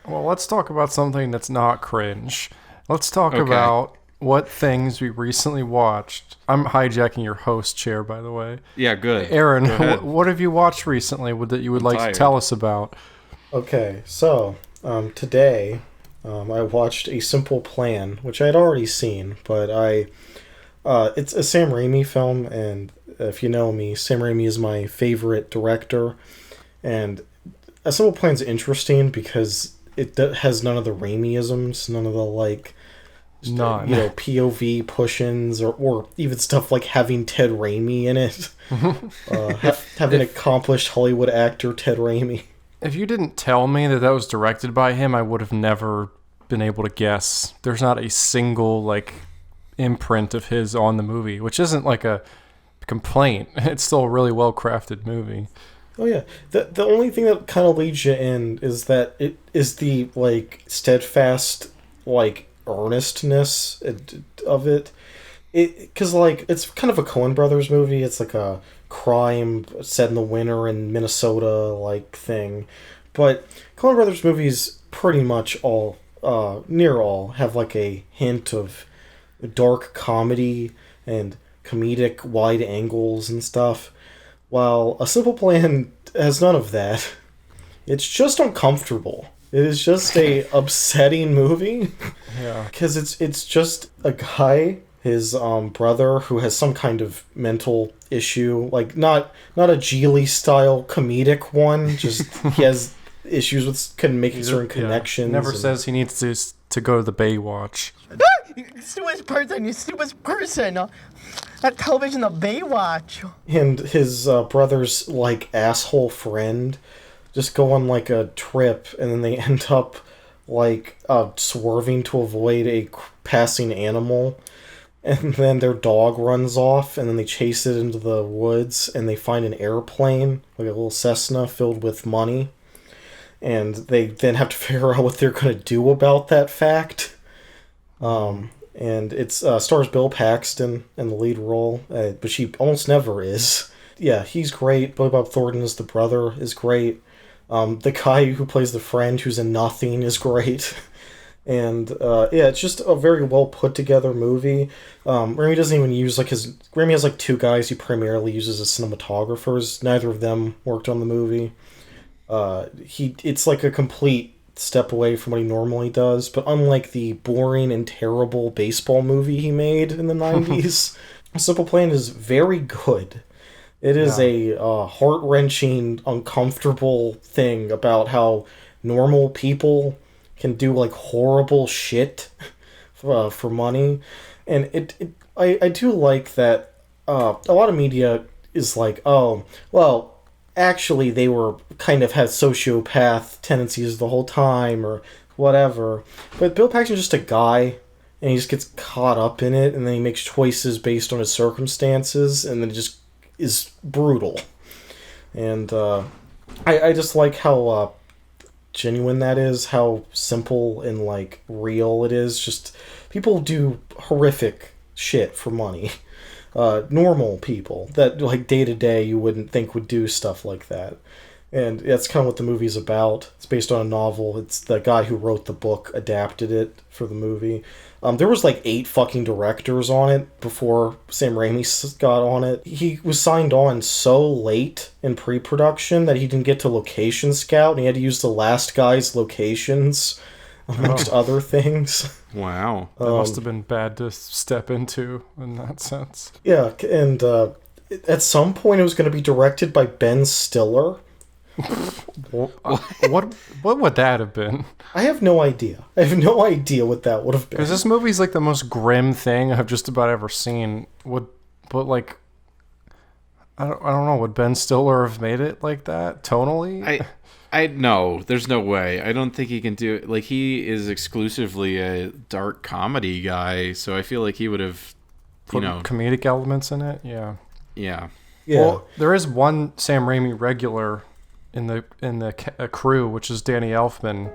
Well, let's talk about something that's not cringe. Let's talk about what things we recently watched. I'm hijacking your host chair, by the way. Yeah, good. Aaron, what have you watched recently that you would like to tell us about? Okay, so today I watched A Simple Plan, which I had already seen, but it's a Sam Raimi film, and if you know me, Sam Raimi is my favorite director, and A Simple Plan's interesting because it has none of the Raimi-isms, none of the POV push-ins or even stuff like having Ted Raimi in it, having accomplished Hollywood actor Ted Raimi. If you didn't tell me that was directed by him, I would have never been able to guess. There's not a single imprint of his on the movie, which isn't a complaint. It's still a really well-crafted movie. Oh yeah, the only thing that kind of leads you in is that it is the steadfast earnestness of it. Because it's kind of a Coen Brothers movie. It's like a crime set in the winter in Minnesota thing, but Coen Brothers movies pretty much all near all have a hint of dark comedy and comedic wide angles and stuff, while A Simple Plan has none of that. It's just uncomfortable. It is just a upsetting movie. Yeah, because it's just a guy, his brother, who has some kind of mental issue, not a Geely style comedic one, just he has issues with making certain connections. Never says he needs to go to the Baywatch. You stupid person! That television, the Baywatch. And his brother's asshole friend just go on a trip, and then they end up swerving to avoid a passing animal, and then their dog runs off, and then they chase it into the woods, and they find an airplane, a little Cessna filled with money, and they then have to figure out what they're going to do about that fact. And it stars Bill Paxton in the lead role, but she almost never is. Yeah, he's great. Billy Bob Thornton as the brother is great. The guy who plays the friend who's in nothing is great. And it's just a very well put together movie. Raimi doesn't even use Raimi has two guys he primarily uses as cinematographers. Neither of them worked on the movie. It's a complete step away from what he normally does, but unlike the boring and terrible baseball movie he made in the 90s, A Simple Plan is very good. It is a heart-wrenching, uncomfortable thing about how normal people can do horrible shit for money, and I do like that. A lot of media is oh, well, actually they were kind of had sociopath tendencies the whole time or whatever, but Bill Paxton's just a guy, and he just gets caught up in it, and then he makes choices based on his circumstances, and then it just is brutal. And I just like how genuine that is, how simple and real it is. Just people do horrific shit for money. Normal people that day to day you wouldn't think would do stuff like that. And that's kind of what the movie's about. It's based on a novel. It's the guy who wrote the book adapted it for the movie. There was 8 fucking directors on it before Sam Raimi got on it. He was signed on so late in pre-production that he didn't get to location scout, and he had to use the last guy's locations amongst other things. Wow. That must have been bad to step into in that sense. Yeah, and at some point it was going to be directed by Ben Stiller. What would that have been? I have no idea. I have no idea what that would have been. Because this movie's the most grim thing I've just about ever seen. I don't know. Would Ben Stiller have made it like that tonally? No, there's no way. I don't think he can do it. He is exclusively a dark comedy guy, so I feel like he would have, put comedic elements in it. Yeah. Yeah. Well, there is one Sam Raimi regular in the crew, which is Danny Elfman,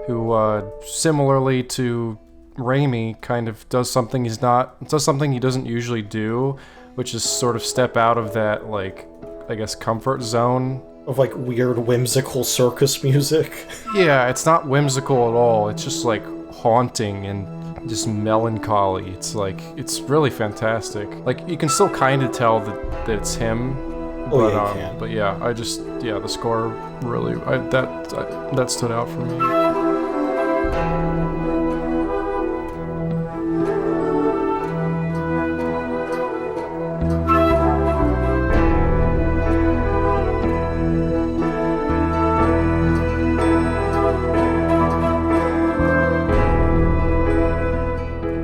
who similarly to Raimi kind of does something he doesn't usually do, which is sort of step out of that I guess comfort zone of like weird whimsical circus music. Yeah, it's not whimsical at all. It's just like haunting and just melancholy. It's like, it's really fantastic. Like, you can still kind of tell that it's him. Oh, yeah, you can. But yeah, the score really, that stood out for me.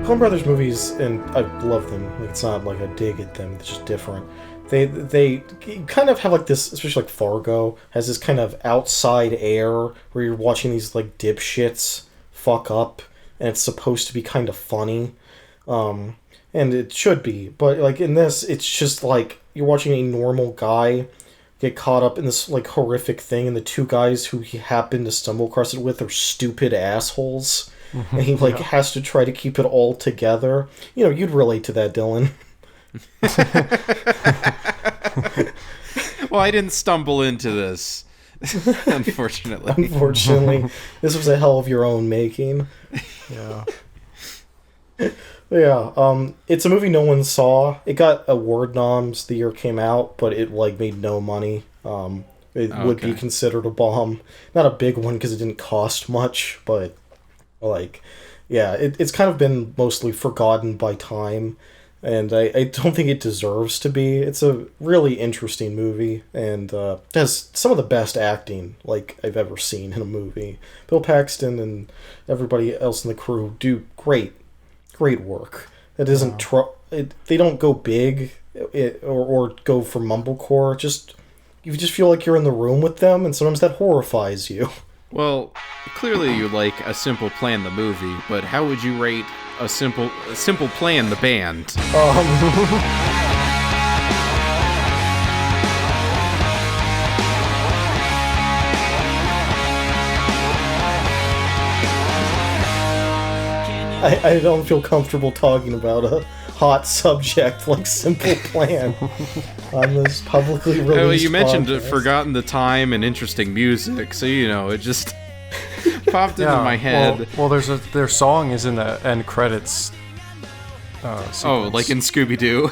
Coen Brothers movies, and I love them. It's not like a dig at them. It's just different. They kind of have like this, especially like Fargo, has this kind of outside air where you're watching these like dipshits fuck up, and it's supposed to be kind of funny, and it should be. But like in this, it's just like you're watching a normal guy get caught up in this like horrific thing, and the two guys who he happened to stumble across it with are stupid assholes. And he like has to try to keep it all together. You know, you'd relate to that, Dylan. Well, I didn't stumble into this, unfortunately. Unfortunately, this was a hell of your own making. Yeah. Yeah, it's a movie no one saw. It got award noms the year it came out, but it like made no money. It would be considered a bomb. Not a big one because it didn't cost much, but like, yeah, it's kind of been mostly forgotten by time, and I don't think it deserves to be. It's a really interesting movie, and has some of the best acting like I've ever seen in a movie. Bill Paxton and everybody else in the crew do great work. It isn't they don't go big or go for mumblecore. You just feel like you're in the room with them, and sometimes that horrifies you. Well, clearly you like A Simple Plan the movie, but how would you rate A Simple Plan the band? I don't feel comfortable talking about a hot subject like Simple Plan on this publicly released well, you mentioned podcast. Forgotten the Time and interesting music, so you know, it just popped into my head. Well, their song is in the end credits. Oh, like in Scooby-Doo.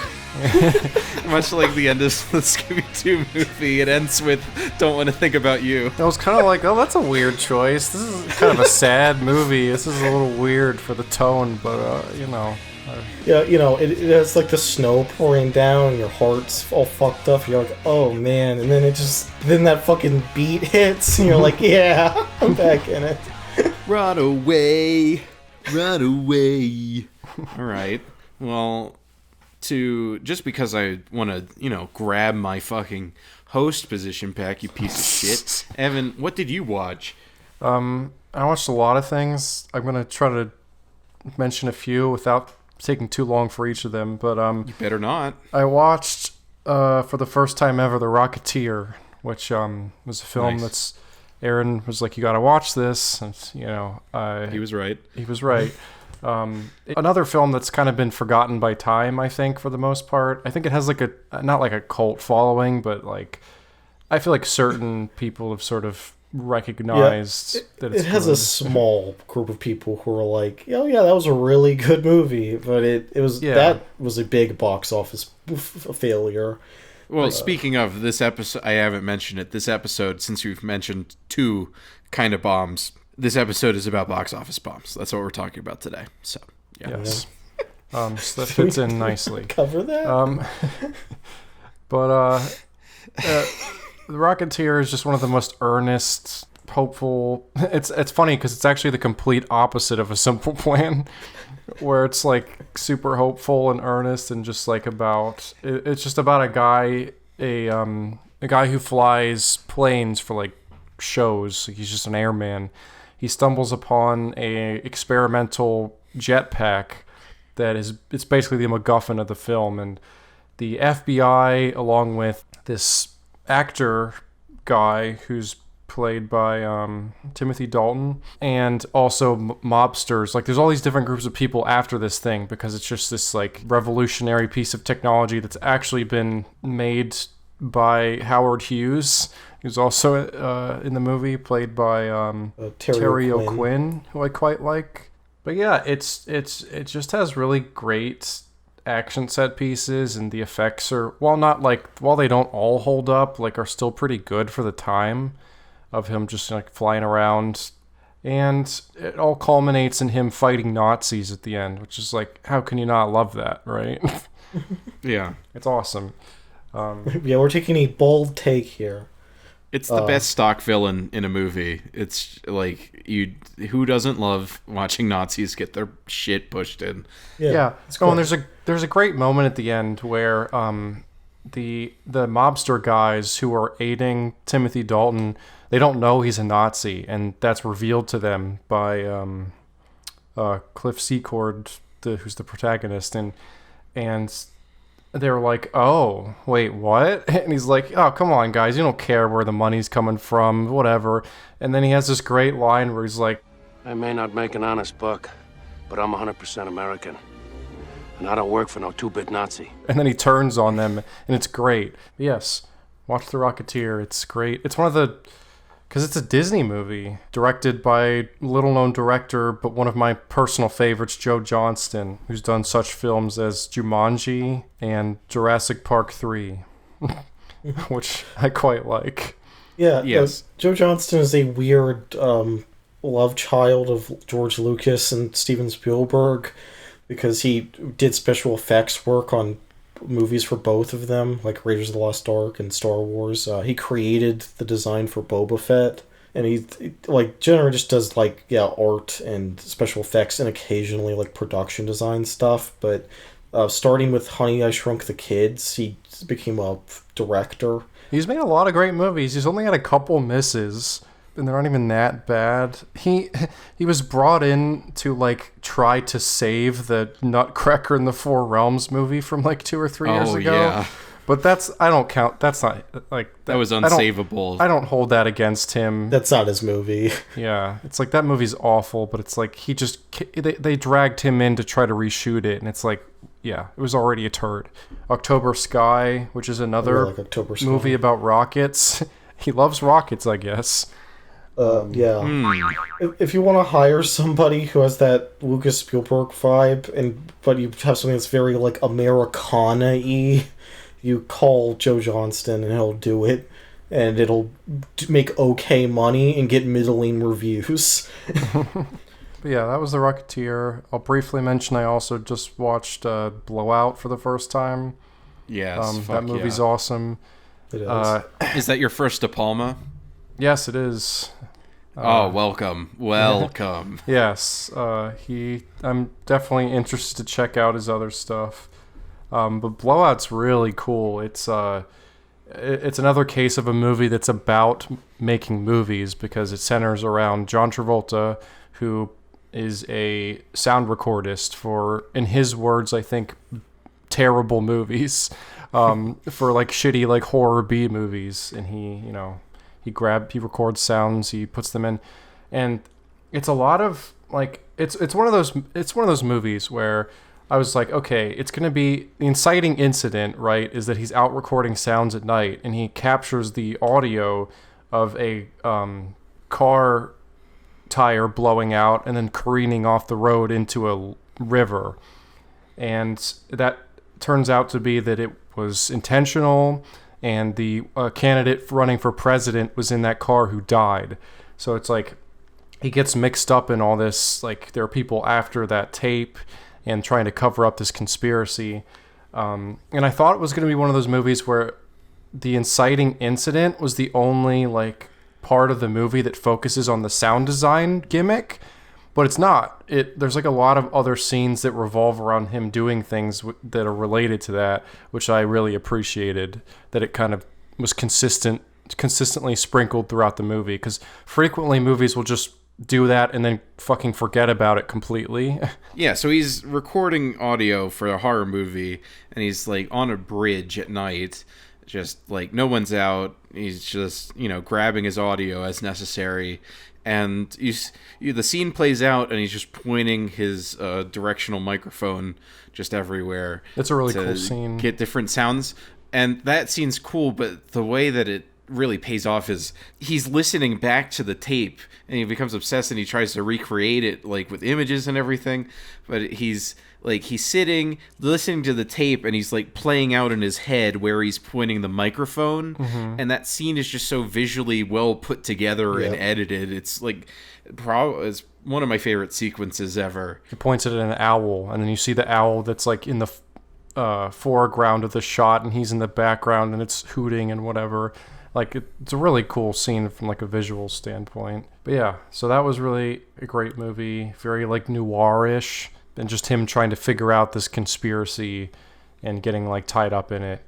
Much like the end of the Scooby-Doo movie, it ends with "Don't want to think about you." I was kind of like, oh, that's a weird choice. This is kind of a sad movie. This is a little weird for the tone, but you know. Yeah, you know, it has like the snow pouring down and your heart's all fucked up. You're like, oh man, and then that fucking beat hits and you're like, yeah, I'm back in it. Run away. All right. Well, just because I want to, grab my fucking host position back, you piece of shit. Evan, what did you watch? I watched a lot of things. I'm gonna try to mention a few without taking too long for each of them, but You better not. I watched for the first time ever The Rocketeer, which was a film that's Aaron was like, you gotta watch this, and, He was right. He was right. Another film that's kind of been forgotten by time, I think, for the most part. I think it has like not like a cult following, but like I feel like certain people have sort of recognized that it's it has good. a small group of people who are like, oh yeah, that was a really good movie, but that was a big box office failure. Well, speaking of this episode, I haven't mentioned it. This episode, since we've mentioned two kind of bombs, this episode is about box office bombs. That's what we're talking about today. So, yeah. Yes. So that fits in nicely. Cover that? The Rocketeer is just one of the most earnest, hopeful. It's funny because it's actually the complete opposite of A Simple Plan, where it's like super hopeful and earnest and just like it's just about a guy who flies planes for like shows. He's just an airman. He stumbles upon a experimental jetpack it's basically the MacGuffin of the film, and the FBI, along with this actor guy who's played by Timothy Dalton, and also mobsters. Like, there's all these different groups of people after this thing because it's just this like revolutionary piece of technology that's actually been made by Howard Hughes who's also in the movie, played by Terry O'Quinn, who I quite like. But yeah, it just has really great action set pieces, and the effects are, while they don't all hold up, like, are still pretty good for the time of him just like flying around. And it all culminates in him fighting Nazis at the end, which is like, how can you not love that, right? Yeah. It's awesome. Yeah, we're taking a bold take here. It's the best stock villain in a movie. It's like, who doesn't love watching Nazis get their shit pushed in? Yeah. And there's a great moment at the end where the mobster guys who are aiding Timothy Dalton, they don't know he's a Nazi, and that's revealed to them by Cliff Secord, who's the protagonist, and they're like, oh, wait, what? And he's like, oh, come on, guys, you don't care where the money's coming from, whatever. And then he has this great line where he's like, I may not make an honest buck, but I'm 100% American. And I don't work for no two-bit Nazi. And then he turns on them, and it's great. Yes, watch The Rocketeer. It's great. It's one of the... Because it's a Disney movie, directed by little-known director, but one of my personal favorites, Joe Johnston, who's done such films as Jumanji and Jurassic Park 3, which I quite like. Yeah, yes. Joe Johnston is a weird love child of George Lucas and Steven Spielberg, because he did special effects work on movies for both of them, like Raiders of the Lost Ark and Star Wars. He created the design for Boba Fett, and he like generally just does like art and special effects and occasionally like production design stuff. But starting with Honey, I Shrunk the Kids, he became a director. He's made a lot of great movies. He's only had a couple misses, and they're not even that bad. He was brought in to like try to save the Nutcracker in the Four Realms movie from like 2 or 3 years ago. Yeah. But I don't count. That's not like that was unsavable. I don't hold that against him. That's not his movie. Yeah, it's like that movie's awful, but it's like they dragged him in to try to reshoot it, and it's like, yeah, it was already a turd. October Sky, which is another movie about rockets. He loves rockets, I guess. If you want to hire somebody who has that Lucas Spielberg vibe, but you have something that's very like Americana-y, you call Joe Johnston and he'll do it, and it'll make okay money and get middling reviews. But yeah, that was The Rocketeer. I'll briefly mention I also just watched Blowout for the first time. Yes, that movie's awesome. It is. Is that your first De Palma? Yes, it is. Welcome. Yes, I'm definitely interested to check out his other stuff. But Blowout's really cool. It's another case of a movie that's about making movies, because it centers around John Travolta, who is a sound recordist for, in his words, I think, terrible movies, for like shitty like horror B movies, and he records sounds, he puts them in, and it's a lot of like it's one of those movies where I was like, okay, it's gonna be the inciting incident, right? Is that he's out recording sounds at night, and he captures the audio of a car tire blowing out and then careening off the road into a river, and that turns out to be that it was intentional. And the candidate running for president was in that car who died. So it's like he gets mixed up in all this. Like, there are people after that tape and trying to cover up this conspiracy. And I thought it was going to be one of those movies where the inciting incident was the only like part of the movie that focuses on the sound design gimmick. But it's not. There's like a lot of other scenes that revolve around him doing things that are related to that, which I really appreciated. That it kind of was consistently sprinkled throughout the movie, because frequently movies will just do that and then fucking forget about it completely. Yeah, so he's recording audio for a horror movie, and he's like on a bridge at night, just like no one's out. He's just grabbing his audio as necessary. And the scene plays out, and he's just pointing his directional microphone just everywhere. It's a really cool scene. Get different sounds, and that scene's cool. But the way that it really pays off is he's listening back to the tape and he becomes obsessed and he tries to recreate it like with images and everything, but he's sitting listening to the tape and he's like playing out in his head where he's pointing the microphone, and that scene is just so visually well put together and edited. It's like it's one of my favorite sequences ever. He points at an owl, and then you see the owl that's like in the foreground of the shot, and he's in the background, and it's hooting and whatever. Like, it's a really cool scene from like a visual standpoint. But yeah, so that was really a great movie, very like noirish, and just him trying to figure out this conspiracy and getting like tied up in it.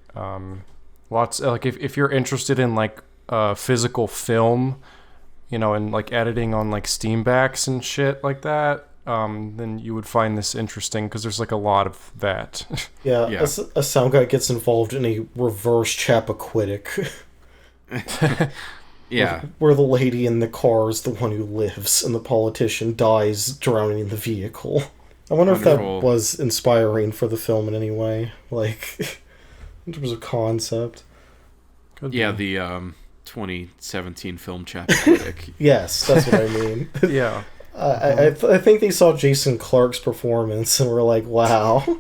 Lots like if you're interested in like physical film, you know, and like editing on like Steambacks and shit like that, then you would find this interesting because there's like a lot of that. Yeah. A sound guy gets involved in a reverse Chappaquiddick. Yeah. Where the lady in the car is the one who lives and the politician dies drowning in the vehicle. I wonder if that was inspiring for the film in any way, like in terms of concept. Could be. The 2017 film Chappaquiddick. Yes, that's what I mean. Yeah. I think they saw Jason Clarke's performance and were like, wow,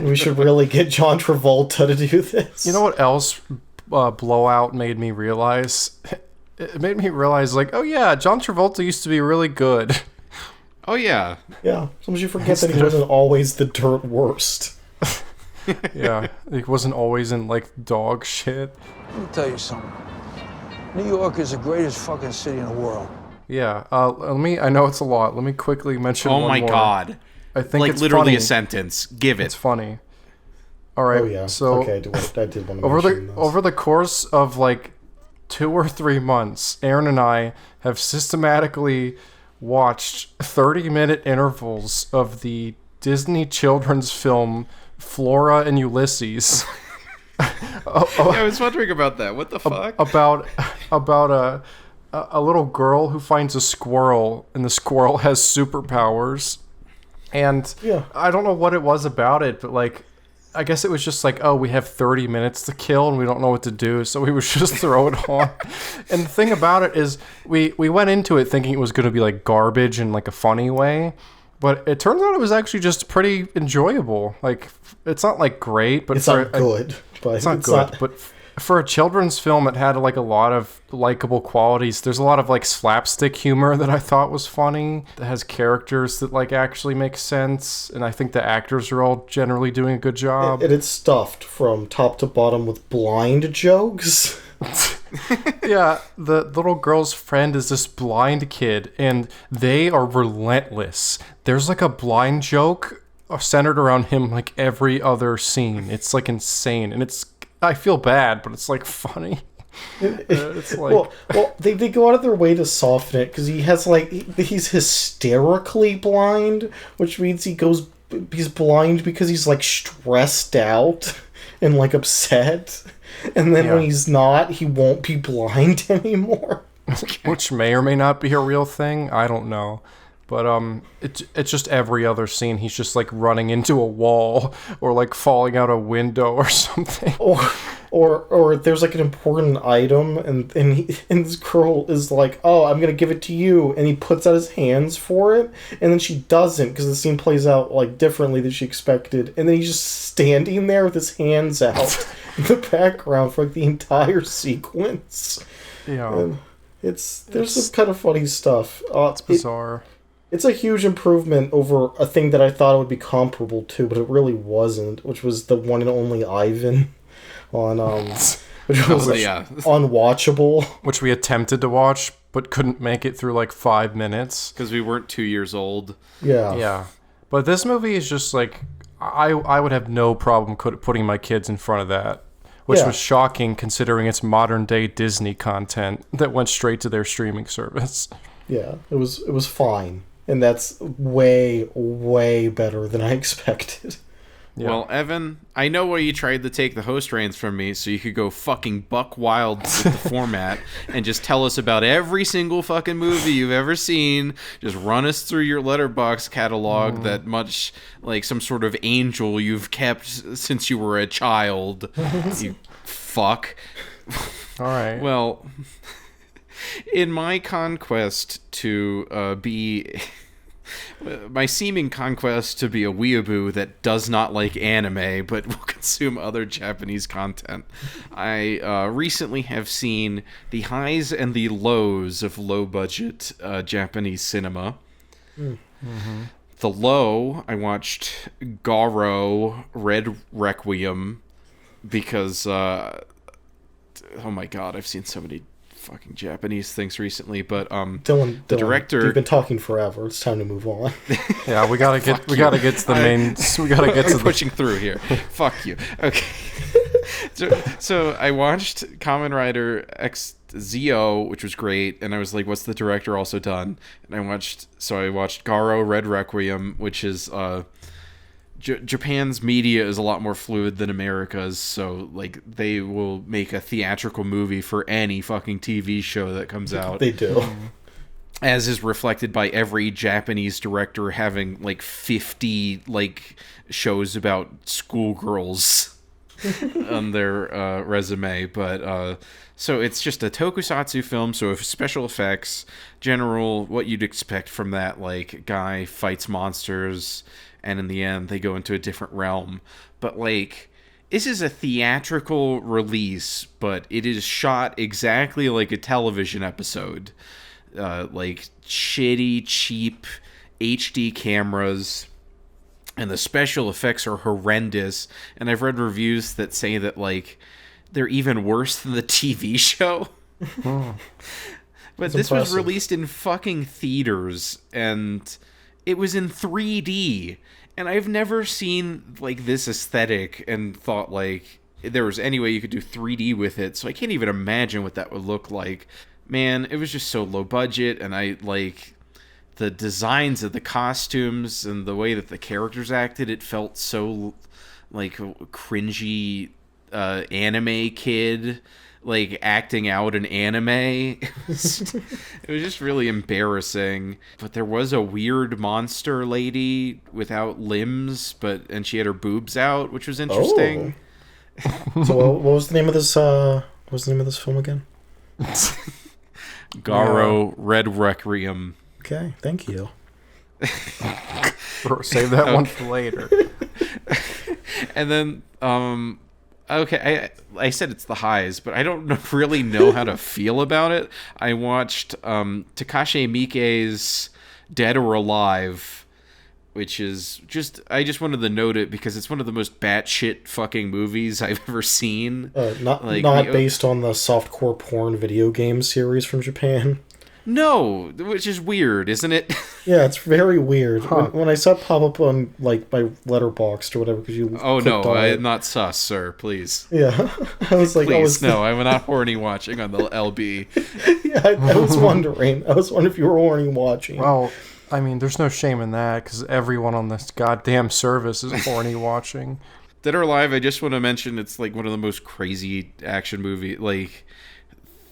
we should really get John Travolta to do this. You know what else Blowout made me realize? It made me realize, like, oh yeah, John Travolta used to be really good. Oh yeah. Yeah, sometimes you forget that he wasn't always the dirt worst. Yeah, he wasn't always in, like, dog shit. Let me tell you something. New York is the greatest fucking city in the world. Yeah, I know it's a lot. Let me quickly mention one more. Oh my god. I think like, it's literally funny. A sentence. Give it. It's funny. All right. Oh yeah. So okay, I did want to mention this. Over the course of like 2 or 3 months, Aaron and I have systematically watched 30-minute intervals of the Disney children's film Flora and Ulysses. I was wondering about that. What the fuck? About a little girl who finds a squirrel, and the squirrel has superpowers. And I don't know what it was about it, but like, I guess it was just like, oh, we have 30 minutes to kill and we don't know what to do, so we would just throw it on. And the thing about it is we went into it thinking it was going to be like garbage in like a funny way, but it turns out it was actually just pretty enjoyable. Like, it's not like great, but it's not good. But it's not good, but for a children's film, it had like a lot of likable qualities. There's a lot of like slapstick humor that I thought was funny. It has characters that like actually make sense, and I think the actors are all generally doing a good job. And it's stuffed from top to bottom with blind jokes. Yeah, the little girl's friend is this blind kid, and they are relentless. There's like a blind joke centered around him like every other scene. It's like insane, and I feel bad, but it's like funny. It's like well, they go out of their way to soften it because he has like he's hysterically blind, which means he's blind because he's like stressed out and like upset, and then when he's not, he won't be blind anymore. Which may or may not be a real thing. I don't know. But it's just every other scene he's just like running into a wall or like falling out a window or something. Or there's like an important item and this girl is like, oh, I'm gonna give it to you, and he puts out his hands for it, and then she doesn't because the scene plays out like differently than she expected, and then he's just standing there with his hands out in the background for like the entire sequence. Yeah, and there's some kind of funny stuff. It's bizarre. It's a huge improvement over a thing that I thought it would be comparable to, but it really wasn't, which was the one and only Ivan on which was unwatchable. Which we attempted to watch, but couldn't make it through like 5 minutes. Because we weren't 2 years old. Yeah. Yeah. But this movie is just like, I would have no problem putting my kids in front of that. Which was shocking considering it's modern day Disney content that went straight to their streaming service. Yeah, it was fine. And that's way, way better than I expected. Yeah. Well, Evan, I know why you tried to take the host reins from me so you could go fucking buck wild with the format and just tell us about every single fucking movie you've ever seen. Just run us through your Letterboxd catalog that much like some sort of angel you've kept since you were a child. You fuck. All right. Well, in my conquest to be... my seeming conquest to be a weeaboo that does not like anime but will consume other Japanese content, I recently have seen the highs and the lows of low-budget Japanese cinema. Mm-hmm. The low, I watched Garo, Red Requiem, because, oh my god, I've seen so many fucking Japanese things recently, but Dylan, the director, you've been talking forever. It's time to move on. Yeah, we gotta get to the main. We gotta get to pushing through here. Fuck you. Okay. So I watched Kamen Rider XZO, which was great, and I was like, "What's the director also done?" And I watched Garo, Red Requiem, which is Japan's media is a lot more fluid than America's, so like they will make a theatrical movie for any fucking TV show that comes out. They do. As is reflected by every Japanese director having like 50 like shows about schoolgirls on their resume. But so it's just a tokusatsu film, so special effects, general what you'd expect from that, like guy fights monsters and in the end they go into a different realm. But like, this is a theatrical release, but it is shot exactly like a television episode. Like shitty, cheap HD cameras, and the special effects are horrendous. And I've read reviews that say that like they're even worse than the TV show. But That's this impressive. was released in fucking theaters, and it was in 3D. And I've never seen like this aesthetic and thought like there was any way you could do 3D with it. So I can't even imagine what that would look like. Man, it was just so low budget, and I like the designs of the costumes and the way that the characters acted. It felt so like cringy anime kid like acting out an anime. It was just really embarrassing. But there was a weird monster lady without limbs, and she had her boobs out, which was interesting. So what was the name of this? What was the name of this film again? Garo, Red Requiem. Okay, thank you. Save that one for later. And then, okay, I said it's the highs, but I don't really know how to feel about it. I watched Takashi Miike's Dead or Alive, which is I just wanted to note it because it's one of the most batshit fucking movies I've ever seen. Not based on the softcore porn video game series from Japan. No, which is weird, isn't it? Yeah, it's very weird. When I saw it pop up on like my Letterboxd or whatever, because you. Oh no, on it. I'm not sus, sir. Please. Yeah, I was like, please, no, I'm not horny watching on the LB. Yeah, I was wondering. I was wondering if you were horny watching. Well, I mean, there's no shame in that because everyone on this goddamn service is horny watching. Dead or Alive, I just want to mention it's like one of the most crazy action movie. Like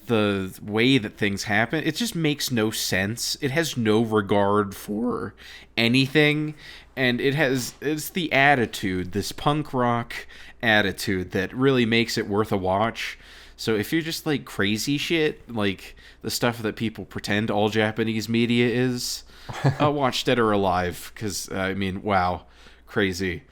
the way that things happen, it just makes no sense. It has no regard for anything, and it's the attitude, this punk rock attitude that really makes it worth a watch. So if you're just like crazy shit, like the stuff that people pretend all Japanese media is, watch Dead or Alive, because I mean, wow, crazy.